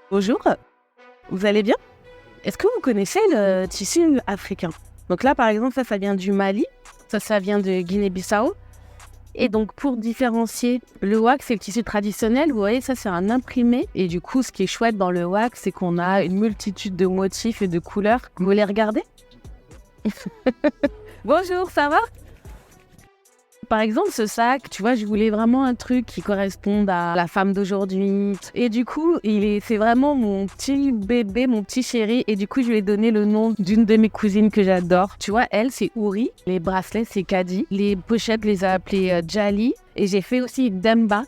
Bonjour, vous allez bien? Est-ce que vous connaissez le tissu africain? Donc là, par exemple, ça vient du Mali, ça vient de Guinée-Bissau. Et donc, pour différencier le wax et le tissu traditionnel, vous voyez, ça, c'est un imprimé. Et du coup, ce qui est chouette dans le wax, c'est qu'on a une multitude de motifs et de couleurs. Vous voulez regarder? Bonjour, ça va? Par exemple, ce sac, tu vois, je voulais vraiment un truc qui corresponde à la femme d'aujourd'hui. Et du coup, c'est vraiment mon petit bébé, mon petit chéri. Et du coup, je lui ai donné le nom d'une de mes cousines que j'adore. Tu vois, elle, c'est Ouri. Les bracelets, c'est Kadi. Les pochettes, je les ai appelées Jali. Et j'ai fait aussi Demba,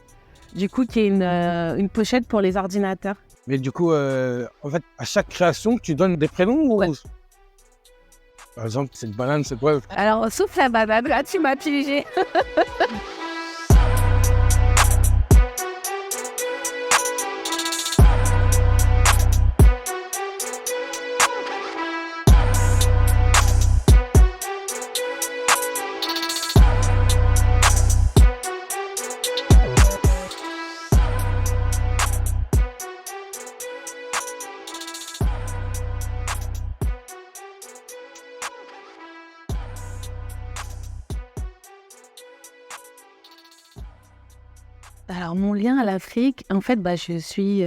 du coup, qui est une pochette pour les ordinateurs. Mais du coup, en fait, à chaque création, tu donnes des prénoms ou... Ouais. Par exemple, cette banane, c'est quoi? Alors, sauf la banane, là, tu m'as piégé. Alors, mon lien à l'Afrique, en fait, je suis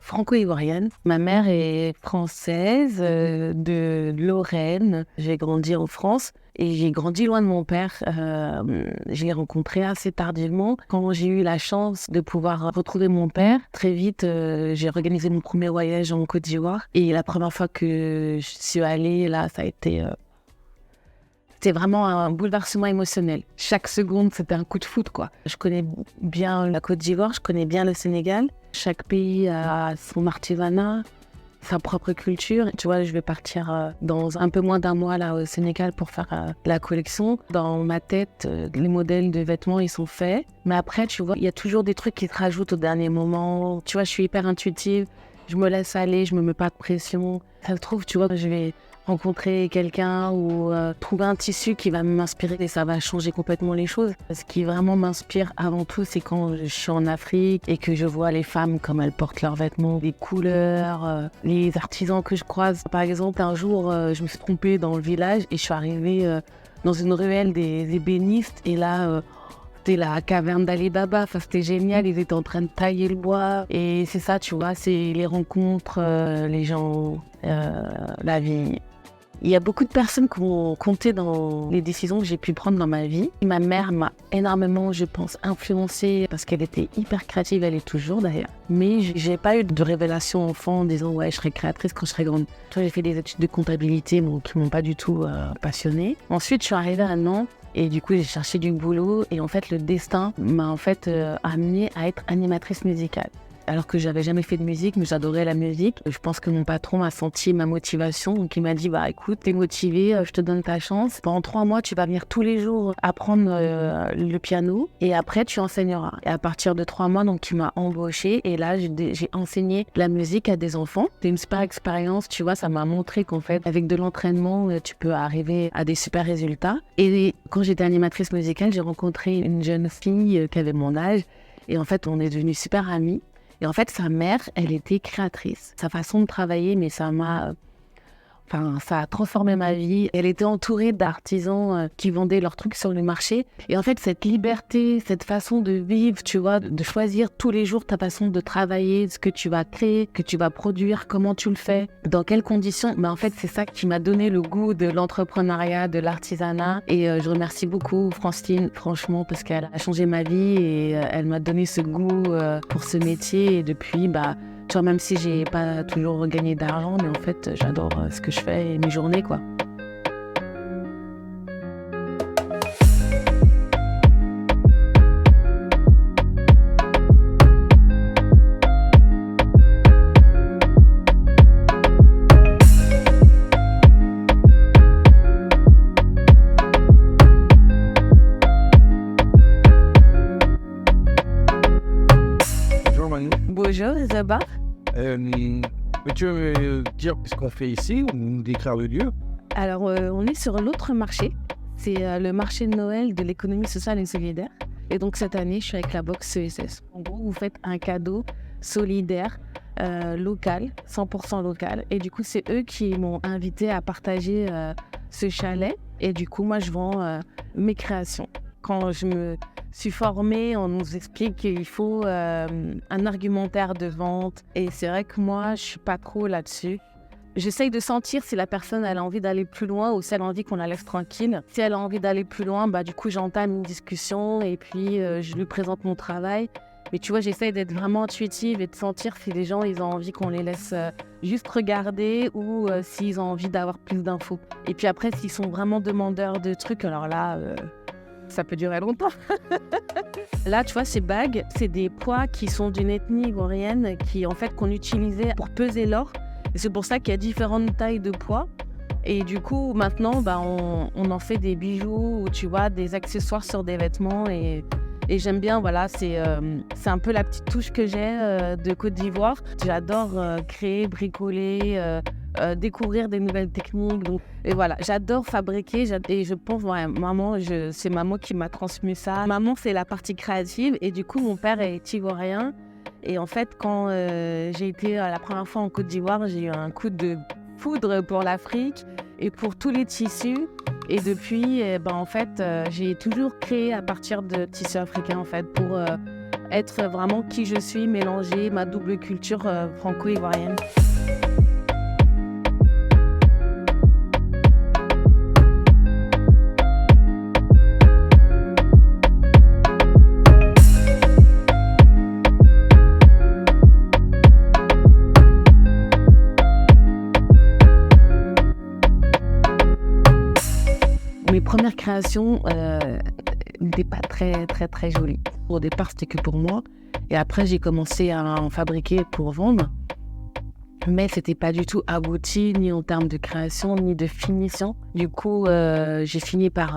franco-ivoirienne. Ma mère est française, de Lorraine. J'ai grandi en France et j'ai grandi loin de mon père. Je l'ai rencontré assez tardivement. Quand j'ai eu la chance de pouvoir retrouver mon père, très vite, j'ai organisé mon premier voyage en Côte d'Ivoire. Et la première fois que je suis allée, là, ça a été... C'était vraiment un bouleversement émotionnel. Chaque seconde, c'était un coup de foudre, quoi. Je connais bien la Côte d'Ivoire, je connais bien le Sénégal. Chaque pays a son artisanat, sa propre culture. Tu vois, je vais partir dans un peu moins d'un mois là au Sénégal pour faire la collection. Dans ma tête, les modèles de vêtements, ils sont faits. Mais après, tu vois, il y a toujours des trucs qui se rajoutent au dernier moment. Tu vois, je suis hyper intuitive. Je me laisse aller, je me mets pas de pression. Ça se trouve, tu vois, je vais rencontrer quelqu'un ou trouver un tissu qui va m'inspirer et ça va changer complètement les choses. Ce qui vraiment m'inspire avant tout, c'est quand je suis en Afrique et que je vois les femmes comme elles portent leurs vêtements, les couleurs, les artisans que je croise. Par exemple, un jour, je me suis trompée dans le village et je suis arrivée dans une ruelle des ébénistes et là... c'était la caverne d'Ali Baba, enfin, c'était génial, ils étaient en train de tailler le bois. Et c'est ça, tu vois, c'est les rencontres, les gens, la vie. Il y a beaucoup de personnes qui vont compter dans les décisions que j'ai pu prendre dans ma vie. Ma mère m'a énormément, je pense, influencée parce qu'elle était hyper créative, elle est toujours d'ailleurs. Mais j'ai pas eu de révélation enfant en disant « ouais, je serai créatrice quand je serai grande ». Toi, j'ai fait des études de comptabilité qui m'ont pas du tout passionnée. Ensuite, je suis arrivée à Nantes. Et du coup, j'ai cherché du boulot et en fait, le destin m'a amenée à être animatrice musicale. Alors que j'avais jamais fait de musique, mais j'adorais la musique. Je pense que mon patron a senti ma motivation, donc il m'a dit écoute, t'es motivée, je te donne ta chance. Pendant 3 mois, tu vas venir tous les jours apprendre le piano et après tu enseigneras. Et à partir de 3 mois, donc tu m'as embauchée et là j'ai enseigné la musique à des enfants. C'était une super expérience, tu vois, ça m'a montré qu'en fait, avec de l'entraînement, tu peux arriver à des super résultats. Et quand j'étais animatrice musicale, j'ai rencontré une jeune fille qui avait mon âge et en fait, on est devenus super amis. Et en fait, sa mère, elle était créatrice. Sa façon de travailler, mais ça a transformé ma vie. Elle était entourée d'artisans qui vendaient leurs trucs sur le marché. Et en fait, cette liberté, cette façon de vivre, tu vois, de choisir tous les jours ta façon de travailler, ce que tu vas créer, que tu vas produire, comment tu le fais, dans quelles conditions. Mais en fait, c'est ça qui m'a donné le goût de l'entrepreneuriat, de l'artisanat. Et je remercie beaucoup Francine, franchement, parce qu'elle a changé ma vie et elle m'a donné ce goût pour ce métier. Et depuis, tu vois, même si j'ai pas toujours gagné d'argent, mais en fait, j'adore ce que je fais et mes journées, quoi. Bonjour Manu. Bonjour, Isabelle. Peux-tu me dire ce qu'on fait ici ou nous décrire le lieu? Alors, on est sur l'autre marché. C'est le marché de Noël de l'économie sociale et solidaire. Et donc, cette année, je suis avec la box CESS. En gros, vous faites un cadeau solidaire local, 100% local. Et du coup, c'est eux qui m'ont invité à partager ce chalet. Et du coup, moi, je vends mes créations. Quand je me suis formée, on nous explique qu'il faut un argumentaire de vente. Et c'est vrai que moi, je suis pas trop là-dessus. J'essaye de sentir si la personne elle a envie d'aller plus loin ou si elle a envie qu'on la laisse tranquille. Si elle a envie d'aller plus loin, du coup, j'entame une discussion et puis je lui présente mon travail. Mais tu vois, j'essaye d'être vraiment intuitive et de sentir si les gens ils ont envie qu'on les laisse juste regarder ou s'ils ont envie d'avoir plus d'infos. Et puis après, s'ils sont vraiment demandeurs de trucs, alors là, ça peut durer longtemps. Là, tu vois, ces bagues, c'est des poids qui sont d'une ethnie ivoirienne qu'on utilisait pour peser l'or. Et c'est pour ça qu'il y a différentes tailles de poids. Et du coup, maintenant, on en fait des bijoux ou tu vois, des accessoires sur des vêtements. Et j'aime bien, voilà, c'est un peu la petite touche que j'ai de Côte d'Ivoire. J'adore créer, bricoler, découvrir des nouvelles techniques. Donc, et voilà, j'adore fabriquer et je pense, c'est maman qui m'a transmis ça. Maman, c'est la partie créative et du coup, mon père est ivoirien. Et en fait, quand j'ai été la première fois en Côte d'Ivoire, j'ai eu un coup de foudre pour l'Afrique et pour tous les tissus. Et depuis, j'ai toujours créé à partir de tissus africains, pour être vraiment qui je suis, mélanger ma double culture franco-ivoirienne. Mes premières créations n'étaient pas très, très, très jolies. Au départ, c'était que pour moi. Et après, j'ai commencé à en fabriquer pour vendre. Mais c'était pas du tout abouti, ni en termes de création, ni de finition. Du coup, j'ai fini par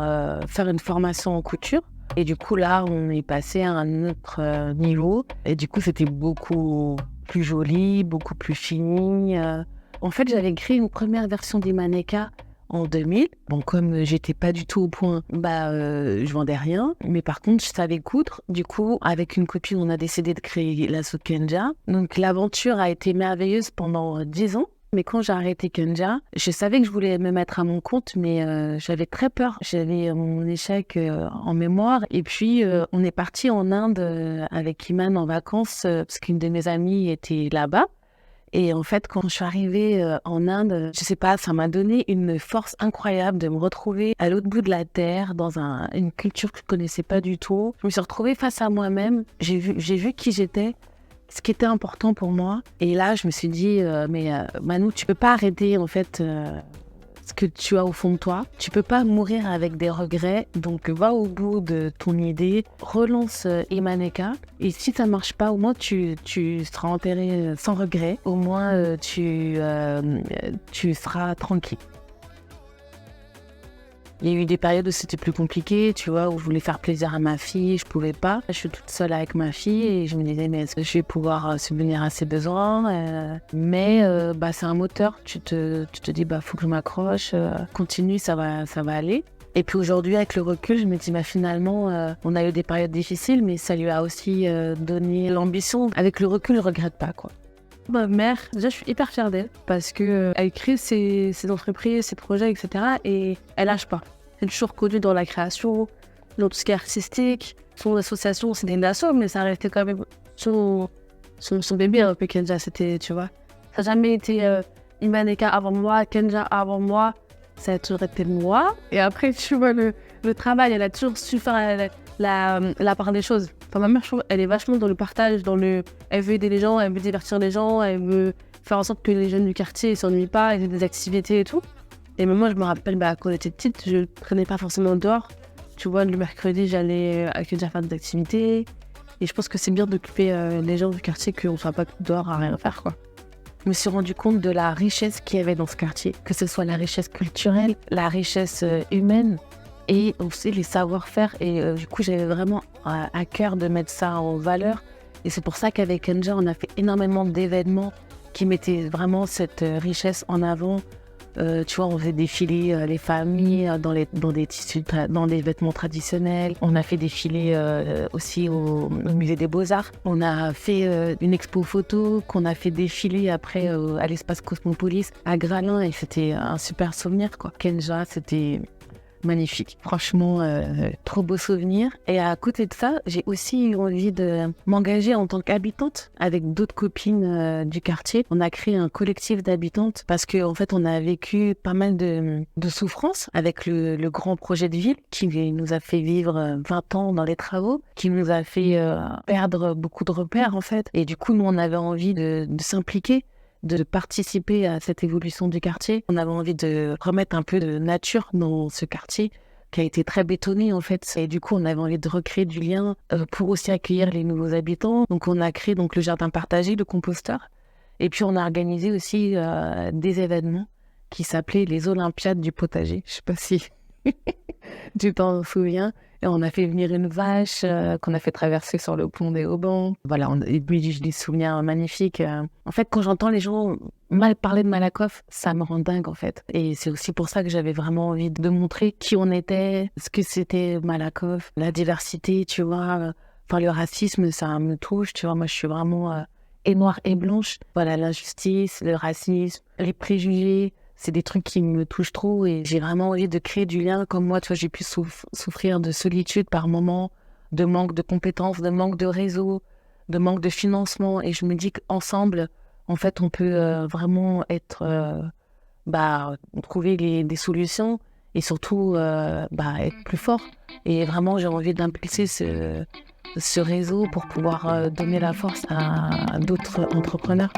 faire une formation en couture. Et du coup, là, on est passé à un autre niveau. Et du coup, c'était beaucoup plus joli, beaucoup plus fini. En fait, j'avais créé une première version des mannequins en 2000. Bon, comme j'étais pas du tout au point, je vendais rien. Mais par contre, je savais coudre. Du coup, avec une copine, on a décidé de créer l'assaut Kenja. Donc, l'aventure a été merveilleuse pendant 10 ans. Mais quand j'ai arrêté Kenja, je savais que je voulais me mettre à mon compte, mais j'avais très peur. J'avais mon échec en mémoire. Et puis, on est parti en Inde avec Iman en vacances parce qu'une de mes amies était là-bas. Et en fait, quand je suis arrivée en Inde, je sais pas, ça m'a donné une force incroyable de me retrouver à l'autre bout de la terre, dans une culture que je connaissais pas du tout. Je me suis retrouvée face à moi-même. J'ai vu qui j'étais, ce qui était important pour moi. Et là, je me suis dit, Manou, tu peux pas arrêter en fait ce que tu as au fond de toi. Tu peux pas mourir avec des regrets. Donc, va au bout de ton idée, relance Emaneka. Et si ça marche pas, au moins tu seras enterré sans regret. Au moins tu seras tranquille. Il y a eu des périodes où c'était plus compliqué, tu vois, où je voulais faire plaisir à ma fille, je pouvais pas. Je suis toute seule avec ma fille et je me disais, mais est-ce que je vais pouvoir subvenir à ses besoins Mais c'est un moteur, tu te dis, faut que je m'accroche, continue, ça va aller. Et puis aujourd'hui, avec le recul, je me dis, finalement, on a eu des périodes difficiles, mais ça lui a aussi donné l'ambition. Avec le recul, je regrette pas, quoi. Ma mère, déjà, je suis hyper fière d'elle parce qu'elle crée ses entreprises, ses projets, etc. Et elle lâche pas. Elle est toujours connue dans la création, dans tout ce qui est artistique. Son association, c'était une asso, mais ça restait quand même son bébé un peu, Kenja, c'était, tu vois. Ça n'a jamais été Imaneka avant moi, Kenja avant moi. Ça a toujours été moi. Et après, tu vois, le travail, elle a toujours su faire la part des choses. Enfin, ma mère, je trouve, elle est vachement dans le partage, elle veut aider les gens, elle veut divertir les gens, elle veut faire en sorte que les jeunes du quartier ne s'ennuient pas, ils aient des activités et tout. Et même moi, je me rappelle, quand j'étais petite, je ne traînais pas forcément dehors. Tu vois, le mercredi, j'allais à Kenja faire des activités. Et je pense que c'est bien d'occuper les gens du quartier, qu'on ne soit pas dehors à rien faire, quoi. Je me suis rendu compte de la richesse qu'il y avait dans ce quartier, que ce soit la richesse culturelle, la richesse humaine et aussi les savoir-faire. Et du coup, j'avais vraiment à cœur de mettre ça en valeur. Et c'est pour ça qu'avec Kenja, on a fait énormément d'événements qui mettaient vraiment cette richesse en avant. Tu vois, on faisait défiler les familles dans des tissus, dans des vêtements traditionnels. On a fait défiler aussi au musée des Beaux-Arts. On a fait une expo photo qu'on a fait défiler après à l'espace Cosmopolis à Gralin et c'était un super souvenir, quoi. Kenja, c'était magnifique. Franchement, trop beau souvenir. Et à côté de ça, j'ai aussi eu envie de m'engager en tant qu'habitante avec d'autres copines du quartier. On a créé un collectif d'habitantes parce qu'en fait, on a vécu pas mal de souffrances avec le grand projet de ville qui nous a fait vivre 20 ans dans les travaux, qui nous a fait perdre beaucoup de repères, en fait. Et du coup, nous, on avait envie de s'impliquer, de participer à cette évolution du quartier. On avait envie de remettre un peu de nature dans ce quartier qui a été très bétonné, en fait. Et du coup, on avait envie de recréer du lien pour aussi accueillir les nouveaux habitants. Donc, on a créé donc le jardin partagé, le composteur. Et puis, on a organisé aussi des événements qui s'appelaient les Olympiades du potager. Je sais pas si tu t'en souviens. Et on a fait venir une vache qu'on a fait traverser sur le pont des Haubans. Voilà, et puis j'ai des souvenirs magnifiques. En fait, quand j'entends les gens mal parler de Malakoff, ça me rend dingue, en fait. Et c'est aussi pour ça que j'avais vraiment envie de montrer qui on était, ce que c'était Malakoff, la diversité, tu vois. Enfin, le racisme, ça me touche, tu vois. Moi, je suis vraiment et noire et blanche. Voilà, l'injustice, le racisme, les préjugés. C'est des trucs qui me touchent trop et j'ai vraiment envie de créer du lien. Comme moi, tu vois, j'ai pu souffrir de solitude par moments, de manque de compétences, de manque de réseau, de manque de financement. Et je me dis qu'ensemble, en fait, on peut vraiment trouver des solutions et surtout être plus fort. Et vraiment, j'ai envie d'impulser ce réseau pour pouvoir donner la force à d'autres entrepreneurs.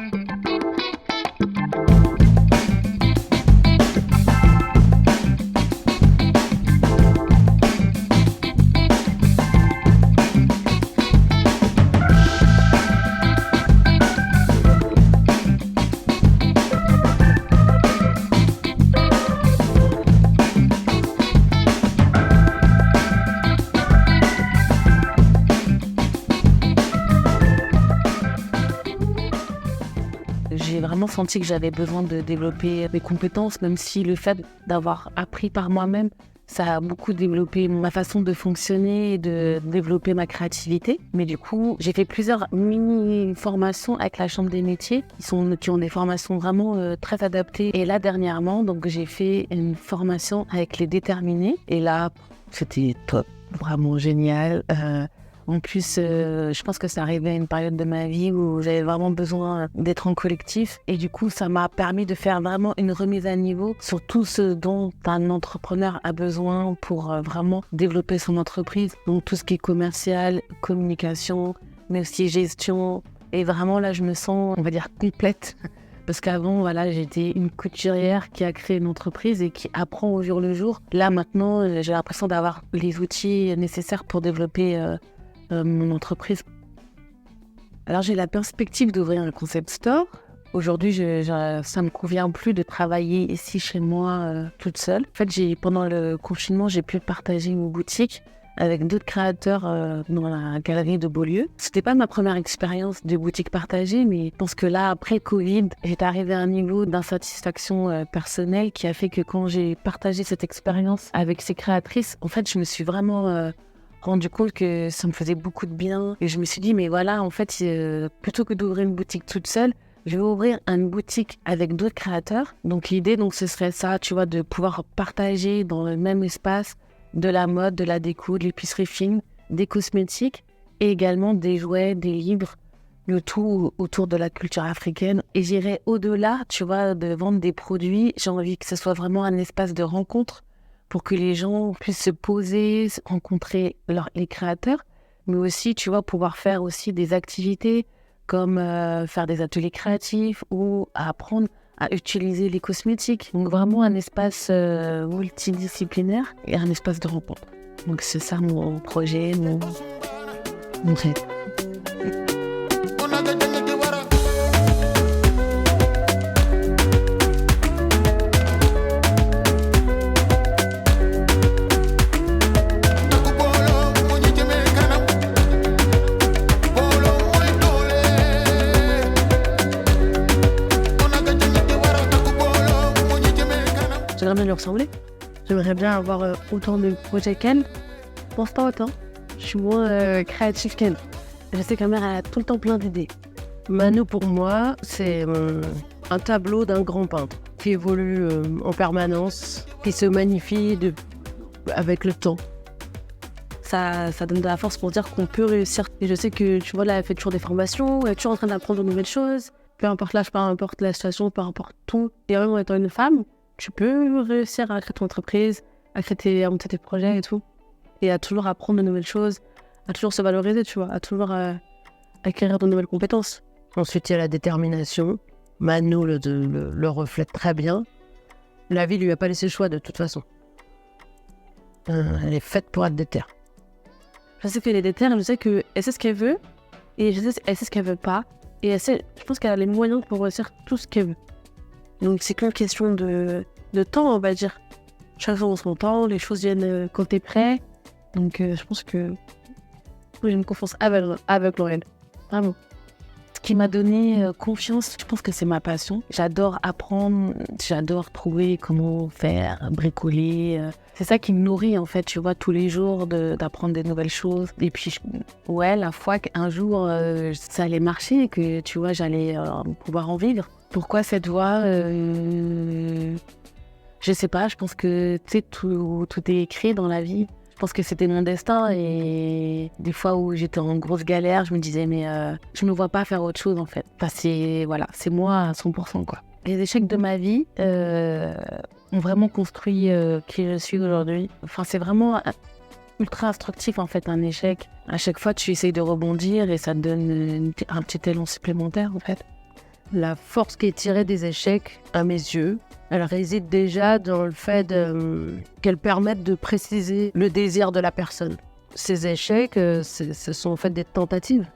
J'ai vraiment senti que j'avais besoin de développer mes compétences, même si le fait d'avoir appris par moi-même, ça a beaucoup développé ma façon de fonctionner et de développer ma créativité. Mais du coup, j'ai fait plusieurs mini-formations avec la Chambre des métiers qui ont des formations vraiment très adaptées. Et là, dernièrement, donc, j'ai fait une formation avec les déterminés. Et là, c'était top, vraiment génial. En plus, je pense que ça arrivait à une période de ma vie où j'avais vraiment besoin d'être en collectif. Et du coup, ça m'a permis de faire vraiment une remise à niveau sur tout ce dont un entrepreneur a besoin pour vraiment développer son entreprise. Donc, tout ce qui est commercial, communication, mais aussi gestion. Et vraiment, là, je me sens, on va dire, complète. Parce qu'avant, voilà, j'étais une couturière qui a créé une entreprise et qui apprend au jour le jour. Là, maintenant, j'ai l'impression d'avoir les outils nécessaires pour développer mon entreprise. Alors j'ai la perspective d'ouvrir un concept store. Aujourd'hui, ça me convient plus de travailler ici chez moi toute seule. En fait, pendant le confinement, j'ai pu partager une boutique avec d'autres créateurs dans la galerie de Beaulieu. C'était pas ma première expérience de boutique partagée, mais je pense que là, après Covid, j'étais arrivée à un niveau d'insatisfaction personnelle qui a fait que quand j'ai partagé cette expérience avec ces créatrices, en fait, je me suis vraiment rendu compte que ça me faisait beaucoup de bien. Et je me suis dit, mais voilà, en fait, plutôt que d'ouvrir une boutique toute seule, je vais ouvrir une boutique avec d'autres créateurs. Donc l'idée, ce serait ça, tu vois, de pouvoir partager dans le même espace de la mode, de la déco, de l'épicerie fine, des cosmétiques et également des jouets, des livres, le tout autour de la culture africaine. Et j'irai au-delà, tu vois, de vendre des produits. J'ai envie que ce soit vraiment un espace de rencontre pour que les gens puissent se poser, rencontrer les créateurs, mais aussi, tu vois, pouvoir faire aussi des activités comme faire des ateliers créatifs ou apprendre à utiliser les cosmétiques. Donc vraiment un espace multidisciplinaire et un espace de rencontre. Donc c'est ça mon projet, mon rêve. J'aimerais bien lui ressembler. J'aimerais bien avoir autant de projets qu'elle. Je pense pas autant. Je suis moins créative qu'elle. Je sais que ma mère elle a tout le temps plein d'idées. Mano, pour moi, c'est un tableau d'un grand peintre qui évolue en permanence, qui se magnifie avec le temps. Ça donne de la force pour dire qu'on peut réussir. Et je sais que, tu vois, là, elle fait toujours des formations, elle est toujours en train d'apprendre de nouvelles choses. Peu importe l'âge, peu importe la situation, peu importe tout. Et même en étant une femme, tu peux réussir à créer ton entreprise, à monter tes projets et tout. Et à toujours apprendre de nouvelles choses, à toujours se valoriser, tu vois, à toujours acquérir de nouvelles compétences. Ensuite, il y a la détermination. Mano le reflète très bien. La vie lui a pas laissé le choix de toute façon. Elle est faite pour être déterre. Je sais qu'elle est déterre, je sais qu'elle sait ce qu'elle veut, et elle sait ce qu'elle veut pas. Et je pense qu'elle a les moyens pour réussir tout ce qu'elle veut. Donc c'est qu'une question de temps, on va dire. Chaque jour en son temps, les choses viennent quand t'es prêt. Donc je pense que j'ai une confiance avec Lauriane. Vraiment. Ce qui m'a donné confiance, je pense que c'est ma passion. J'adore apprendre, j'adore trouver comment faire, bricoler. C'est ça qui me nourrit en fait, tu vois, tous les jours d'apprendre des nouvelles choses. Et puis, la foi qu'un jour ça allait marcher et que tu vois, j'allais pouvoir en vivre. Pourquoi cette voie Je sais pas, je pense que tu sais, tout est écrit dans la vie. Je pense que c'était mon destin et des fois où j'étais en grosse galère, je me disais mais je me vois pas faire autre chose en fait. Enfin, c'est moi à 100% quoi. Les échecs de ma vie ont vraiment construit qui je suis aujourd'hui. Enfin, c'est vraiment ultra instructif en fait un échec. À chaque fois, tu essayes de rebondir et ça te donne un petit élan supplémentaire en fait. La force qui est tirée des échecs, à mes yeux, elle réside déjà dans le fait qu'elles permettent de préciser le désir de la personne. Ces échecs, ce sont en fait des tentatives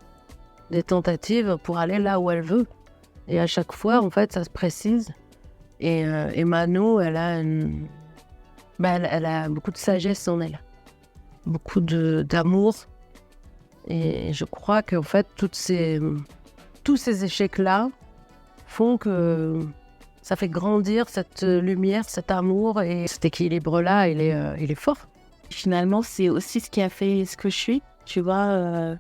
pour aller là où elle veut. Et à chaque fois, en fait, ça se précise. Et Mano, elle a beaucoup de sagesse en elle, beaucoup d'amour. Et je crois qu'en fait, tous ces échecs-là font que ça fait grandir cette lumière, cet amour et cet équilibre-là, il est fort. Finalement, c'est aussi ce qui a fait ce que je suis. Tu vois,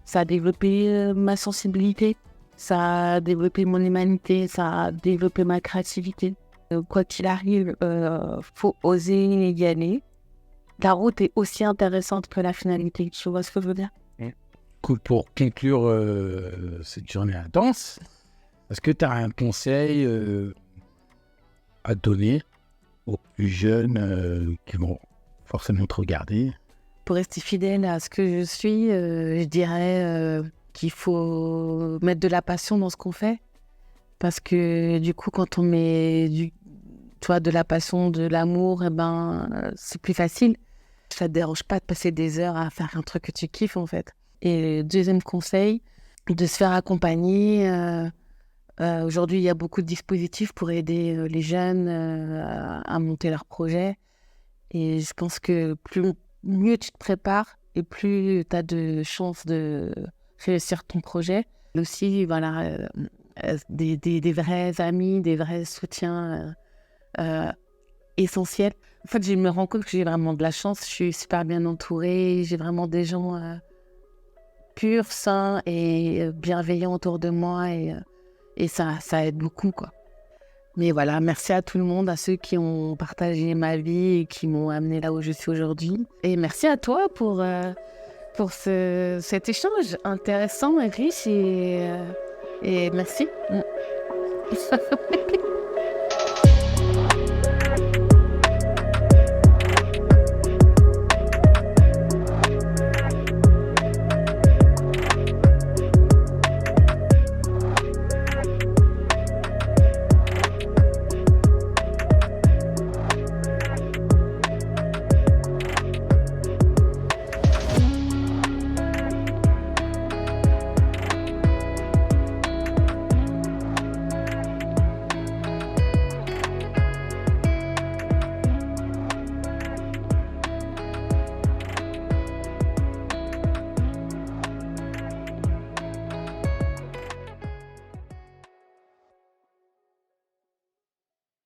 ça a développé ma sensibilité, ça a développé mon humanité, ça a développé ma créativité. Quoi qu'il arrive, faut oser y aller. La route est aussi intéressante que la finalité. Tu vois ce que je veux dire? Cool. Pour conclure cette journée intense, est-ce que tu as un conseil à donner aux plus jeunes qui vont forcément te regarder? Pour rester fidèle à ce que je suis, je dirais qu'il faut mettre de la passion dans ce qu'on fait. Parce que du coup, quand on met de la passion, de l'amour, c'est plus facile. Ça ne te dérange pas de passer des heures à faire un truc que tu kiffes en fait. Et le deuxième conseil, de se faire accompagner. Aujourd'hui, il y a beaucoup de dispositifs pour aider les jeunes à monter leurs projets. Et je pense que mieux tu te prépares et plus tu as de chances de réussir ton projet. Aussi, des vrais amis, des vrais soutiens essentiels. En fait, je me rends compte que j'ai vraiment de la chance. Je suis super bien entourée. J'ai vraiment des gens purs, sains et bienveillants autour de moi. Et ça aide beaucoup, quoi. Mais voilà, merci à tout le monde, à ceux qui ont partagé ma vie et qui m'ont amené là où je suis aujourd'hui. Et merci à toi pour cet échange intéressant et riche. Et merci.